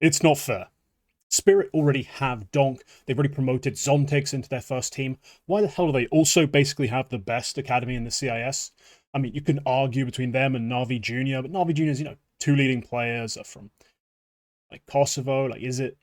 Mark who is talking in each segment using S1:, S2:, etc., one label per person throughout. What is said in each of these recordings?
S1: It's not fair. Spirit already have Donk. They've already promoted Zontics into their first team. Why the hell do they also basically have the best academy in the CIS? I mean, you can argue between them and Navi Junior, but Navi Junior's, two leading players are from like Kosovo. Like, is it?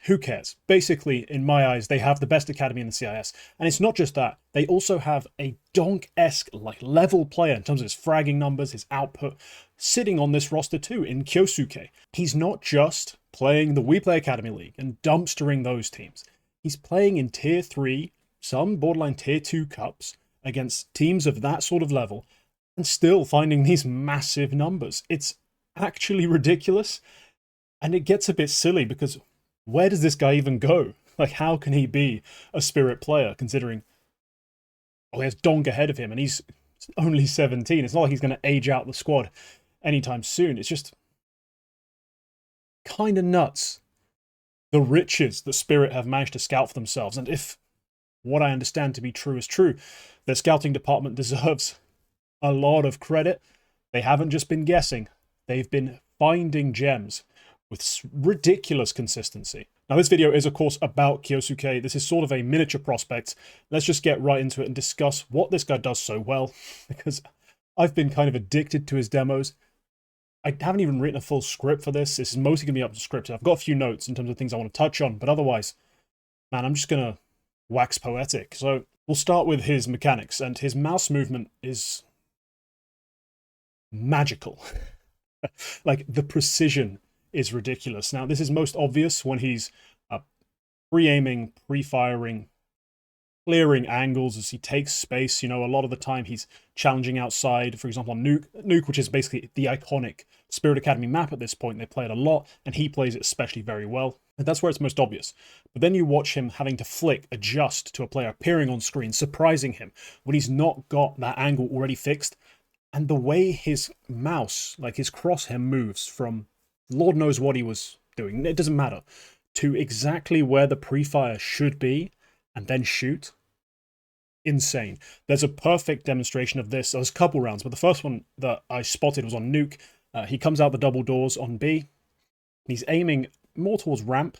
S1: Who cares? Basically, in my eyes, they have the best academy in the CIS. And it's not just that. They also have a Donk-esque, like, level player in terms of his fragging numbers, his output, sitting on this roster too in kyousuke. He's not just playing the We Play Academy League and dumpstering those teams. He's playing in Tier 3, some borderline Tier 2 cups against teams of that sort of level and still finding these massive numbers. It's actually ridiculous. And it gets a bit silly because where does this guy even go? Like, how can he be a Spirit player considering, he has Donk ahead of him and he's only 17. It's not like he's going to age out the squad anytime soon. It's just kind of nuts. The riches that Spirit have managed to scout for themselves. And if what I understand to be true is true, their scouting department deserves a lot of credit. They haven't just been guessing. They've been finding gems with ridiculous consistency. Now, this video is, of course, about kyousuke. This is sort of a miniature prospect. Let's just get right into it and discuss what this guy does so well, because I've been kind of addicted to his demos. I haven't even written a full script for this. This is mostly going to be up to script. I've got a few notes in terms of things I want to touch on, but otherwise, man, I'm just going to wax poetic. So we'll start with his mechanics, and his mouse movement is magical. Like, the precision is ridiculous. Now, this is most obvious when he's pre-aiming, pre-firing, clearing angles as he takes space. A lot of the time he's challenging outside. For example, on Nuke, which is basically the iconic Spirit Academy map at this point. They play it a lot, and he plays it especially very well. And that's where it's most obvious. But then you watch him having to flick, adjust to a player appearing on screen, surprising him when he's not got that angle already fixed. And the way his mouse, like his crosshair, moves from Lord knows what he was doing, it doesn't matter, to exactly where the pre-fire should be and then shoot. Insane. There's a perfect demonstration of this. There's a couple rounds, but the first one that I spotted was on Nuke. He comes out the double doors on B. He's aiming more towards ramp.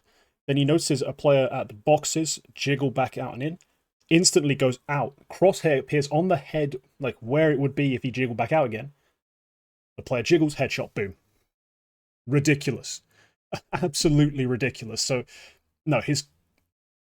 S1: Then he notices a player at the boxes jiggle back out and in. Instantly goes out. Crosshair appears on the head, like where it would be if he jiggled back out again. The player jiggles, headshot, boom. Ridiculous. Absolutely ridiculous. So, no, his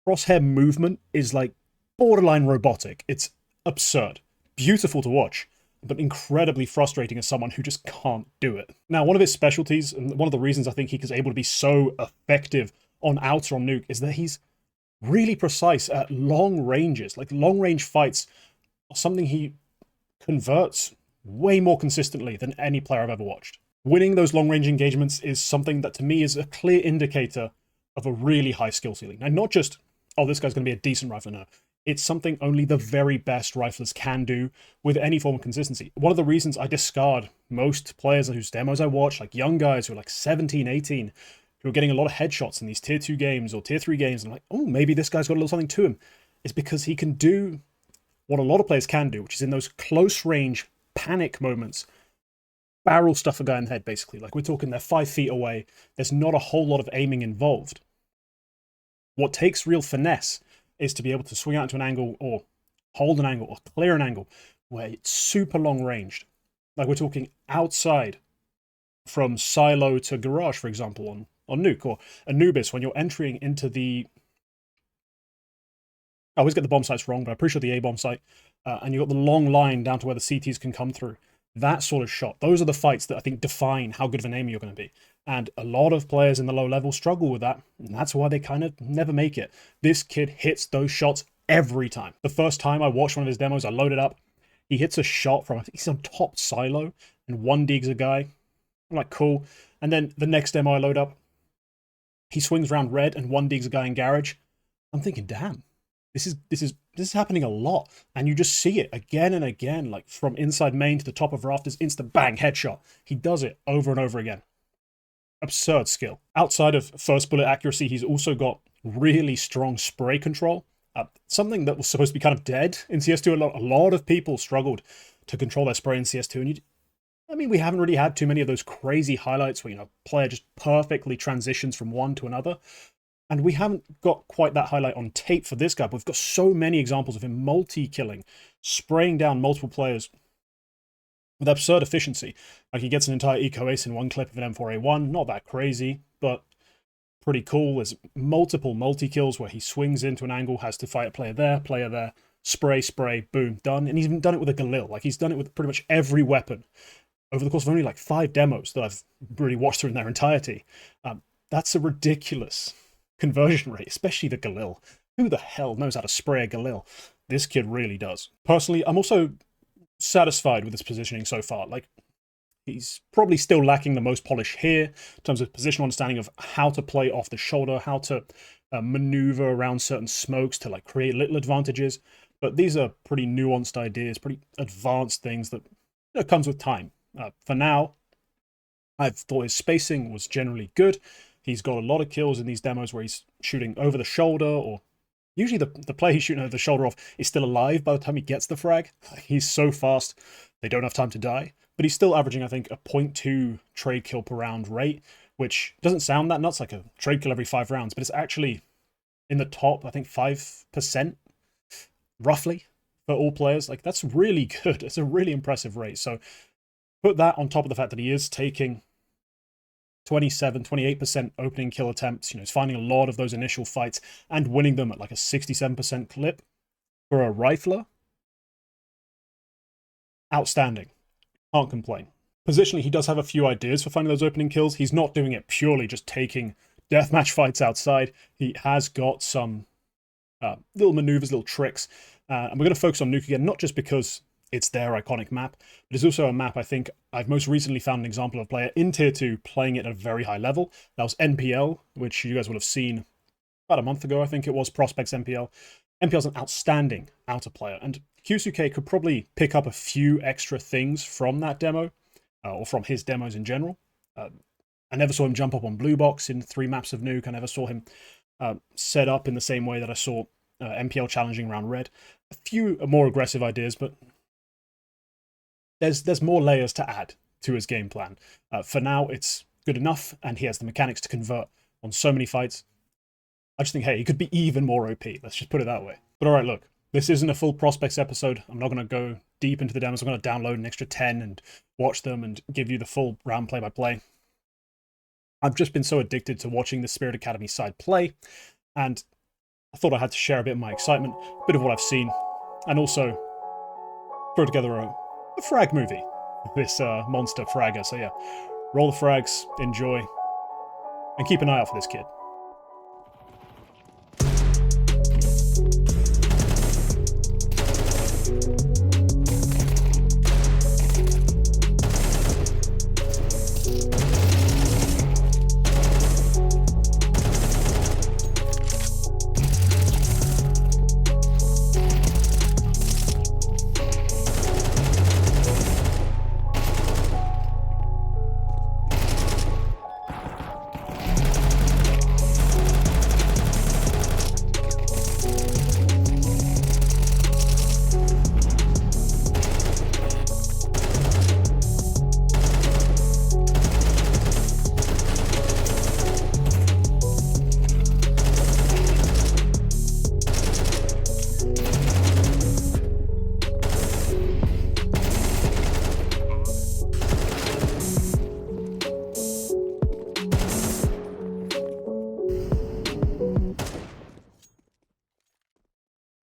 S1: crosshair movement is like borderline robotic. It's absurd. Beautiful to watch, but incredibly frustrating as someone who just can't do it. Now, one of his specialties, and one of the reasons I think he is able to be so effective on Outer on Nuke, is that he's really precise at long ranges. Like, long range fights are something he converts way more consistently than any player I've ever watched. Winning those long range engagements is something that to me is a clear indicator of a really high skill ceiling. Now, not just, this guy's going to be a decent rifler. No, it's something only the very best riflers can do with any form of consistency. One of the reasons I discard most players whose demos I watch, like young guys who are like 17, 18, who are getting a lot of headshots in these tier 2 games or tier 3 games, and I'm like, maybe this guy's got a little something to him, is because he can do what a lot of players can do, which is in those close range panic moments, barrel stuff a guy in the head, basically. Like, we're talking they're 5 feet away. There's not a whole lot of aiming involved. What takes real finesse is to be able to swing out into an angle or hold an angle or clear an angle where it's super long ranged. Like, we're talking outside from silo to garage, for example, on Nuke, or Anubis when you're entering into the... I always get the bomb sites wrong, but I'm pretty sure the A bomb site, and you've got the long line down to where the CTs can come through. That sort of shot. Those are the fights that I think define how good of an aimer you're going to be. And a lot of players in the low level struggle with that, and that's why they kind of never make it. This kid hits those shots every time. The first time I watched one of his demos, I loaded up. He hits a shot from, I think he's on top silo, and one digs a guy. I'm like, cool. And then the next demo I load up, he swings around red and one digs a guy in garage. I'm thinking, damn, this is happening a lot. And you just see it again and again, like from inside main to the top of rafters, instant bang, headshot. He does it over and over again. Absurd skill. Outside of first bullet accuracy, he's also got really strong spray control. Something that was supposed to be kind of dead in CS2. A lot of people struggled to control their spray in CS2, and I mean, we haven't really had too many of those crazy highlights where, player just perfectly transitions from one to another. And we haven't got quite that highlight on tape for this guy, but we've got so many examples of him multi-killing, spraying down multiple players with absurd efficiency. Like, he gets an entire eco-ace in one clip of an M4A1, not that crazy, but pretty cool. There's multiple multi-kills where he swings into an angle, has to fight a player there, spray, boom, done. And he's even done it with a Galil. Like, he's done it with pretty much every weapon over the course of only like 5 demos that I've really watched through in their entirety. That's a ridiculous conversion rate, especially the Galil. Who the hell knows how to spray a Galil? This kid really does. Personally, I'm also satisfied with his positioning so far. Like, he's probably still lacking the most polish here in terms of positional understanding of how to play off the shoulder, how to maneuver around certain smokes to like create little advantages. But these are pretty nuanced ideas, pretty advanced things that comes with time. For now, I thought his spacing was generally good. He's got a lot of kills in these demos where he's shooting over the shoulder, or usually the player he's shooting over the shoulder off is still alive by the time he gets the frag. He's so fast, they don't have time to die. But he's still averaging, I think, a 0.2 trade kill per round rate, which doesn't sound that nuts, like a trade kill every 5 rounds, but it's actually in the top, I think, 5%, roughly, for all players. Like, that's really good. It's a really impressive rate. So put that on top of the fact that he is taking 28% opening kill attempts. He's finding a lot of those initial fights and winning them at like a 67% clip for a rifler. Outstanding. Can't complain. Positionally, he does have a few ideas for finding those opening kills. He's not doing it purely just taking deathmatch fights outside. He has got some little maneuvers, little tricks. And we're going to focus on Nuke again, not just because it's their iconic map, but it's also a map I think I've most recently found an example of a player in Tier 2 playing it at a very high level. That was NPL, which you guys would have seen about a month ago, I think it was, Prospects NPL. NPL's an outstanding outer player, and kyousuke could probably pick up a few extra things from that demo, or from his demos in general. I never saw him jump up on Blue Box in 3 maps of Nuke. I never saw him set up in the same way that I saw NPL challenging around Red. A few more aggressive ideas, but there's more layers to add to his game plan. For now, it's good enough, and he has the mechanics to convert on so many fights. I just think, hey, he could be even more OP. Let's just put it that way. But all right, look, this isn't a full Prospects episode. I'm not going to go deep into the demos. I'm going to download an extra 10 and watch them and give you the full round play-by-play. I've just been so addicted to watching the Spirit Academy side play, and I thought I had to share a bit of my excitement, a bit of what I've seen, and also throw together a frag movie, this monster fragger. So yeah, roll the frags, enjoy, and keep an eye out for this kid.